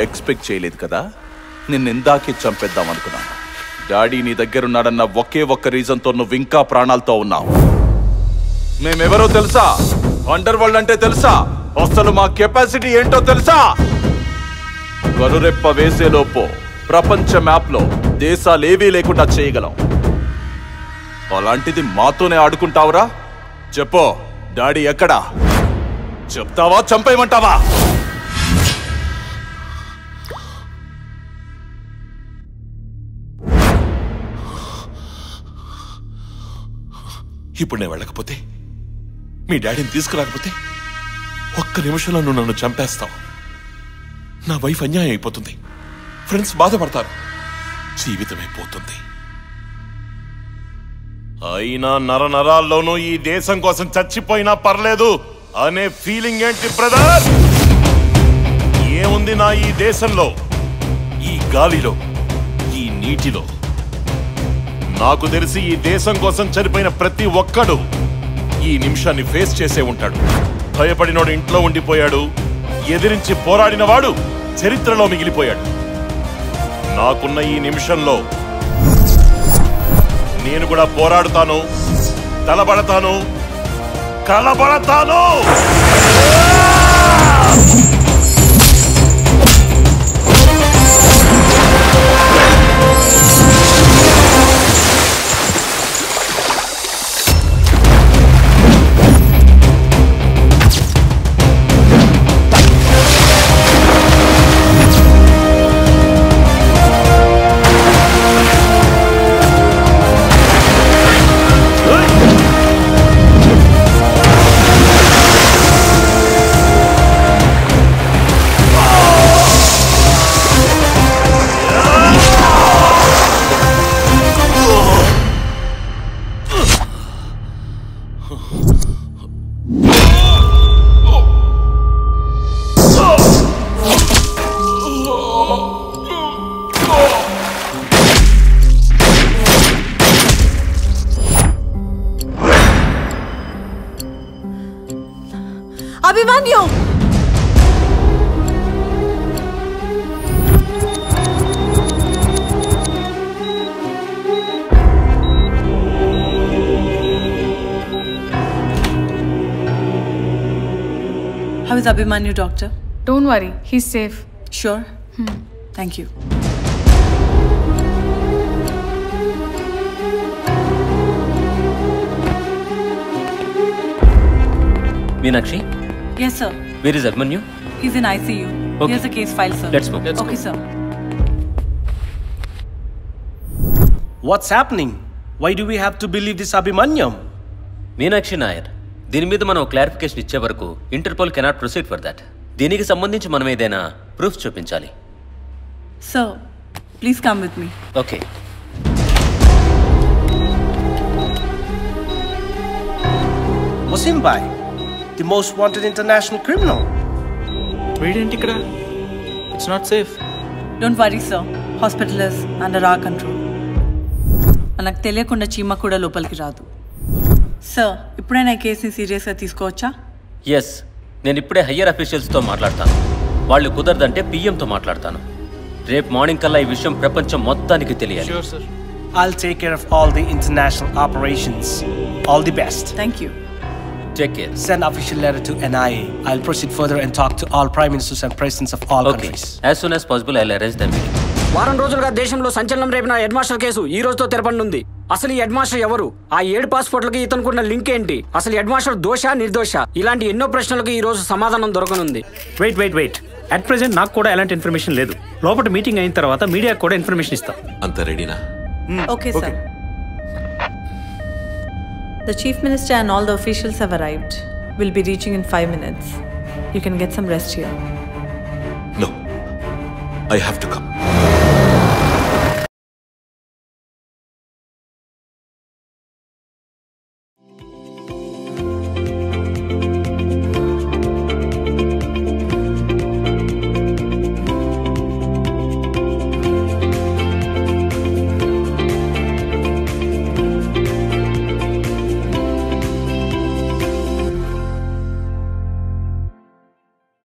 Expect చేయలేదు కదా. నిన్నిందాకే చంపేద్దాం అనుకున్నాను. డాడీ నీ దగ్గరున్నాడన్న ఒకే ఒక్క రీజన్తో నువ్వు ఇంకా ప్రాణాలతో ఉన్నావు. మేమెవరో తెలుసా? అండర్ వరల్డ్ అంటే తెలుసా? అసలు మా కెపాసిటీ ఏంటో తెలుసా? కనురెప్ప వేసేలోపు ప్రపంచ మ్యాప్లో దేశాలేవీ లేకుండా చేయగలం. అలాంటిది మాతోనే ఆడుకుంటావురా? చెప్పు, డాడీ ఎక్కడా? చెప్తావా చంపేయమంటావా? ఇప్పుడు నేను వెళ్ళకపోతే, మీ డాడీని తీసుకురాకపోతే ఒక్క నిమిషంలో నువ్వు నన్ను చంపేస్తావు. నా వైఫ్ అన్యాయం అయిపోతుంది, ఫ్రెండ్స్ బాధపడతారు, జీవితమైపోతుంది. అయినా నరాల్లోనూ ఈ దేశం కోసం చచ్చిపోయినా పర్లేదు అనే ఫీలింగ్ ఏంటి బ్రదర్? ఏముంది నా ఈ దేశంలో, ఈ గాలిలో, ఈ నీటిలో? నాకు తెలిసి ఈ దేశం కోసం చనిపోయిన ప్రతి ఒక్కడు ఈ నిమిషాన్ని ఫేస్ చేసే ఉంటాడు. భయపడినోడు ఇంట్లో ఉండిపోయాడు, ఎదిరించి పోరాడిన వాడు చరిత్రలో మిగిలిపోయాడు. నాకున్న ఈ నిమిషంలో నేను కూడా పోరాడుతాను, తలబడతాను, కలబడతాను. Abhimanyu! How is Abhimanyu, doctor? Don't worry, he's safe. Sure? Thank you. Meenakshi? Yes, sir. Where is Abhimanyu? He's in ICU. Okay. Here's the case file, sir. Let's move. Okay, sir. What's happening? Why do we have to believe this Abhimanyam? Meenakshi Nair, దీని మీద మనం clarification ఇచ్చే వరకు interpole cannot proceed for that. దీనికి సంబంధించి మనం ఏదైనా proof చూపించాలి. Sir, please come with me. Okay. Wasim Bhai, the most wanted international criminal. Wait, ikkada. It's not safe. Don't worry, sir. Hospital is under our control. మనకు తెలియకుండా చీమ కూడా లోపలికి రాదు. సార్, ఇప్పుడైనా ఈ కేసుని సీరియస్గా తీసుకోవచ్చా? ఎస్, నేను ఇప్పుడే హయ్యర్ అఫీషియల్స్తో మాట్లాడతాను. వాళ్ళు కుదరదంటే పిఎంతో మాట్లాడతాను. రేపు మార్నింగ్ కల్లా ఈ విషయం ప్రపంచం మొత్తానికి తెలియాలి. Sure, sir. I'll take care of all the international operations. All the best. Thank you. Take care. Send official letter to NIA. I'll proceed further and talk to all prime ministers and presidents of all countries. As soon as possible, I'll arrange the meeting. వారం రోజులుగా దేశంలో సంచలనం రేపిన head master case ఈ రోజుతో తెరపనుంది. అసలు ఈ head master ఎవరు? ఆ 7 పాస్పోర్ట్లకి ఇతనుకున్న లింక్ ఏంటి? అసలు హెడ్ మాస్టర్ దోష నిర్దోష? ఇలాంటి ఎన్నో ప్రశ్నలకు ఈ రోజు సమాధానం దొరకనుంది. వెయిట్. అట్ ప్రెజెంట్ నాకు కూడా ఎలాంటి ఇన్ఫర్మేషన్ లేదు. లోపల మీటింగ్ అయిన తర్వాత మీడియాకు కూడా ఇన్ఫర్మేషన్ ఇస్తాం. అంత రెడీనా? Okay, sir. The Chief Minister and all the officials have arrived. We'll be reaching in 5 minutes. You can get some rest here. No, I have to come.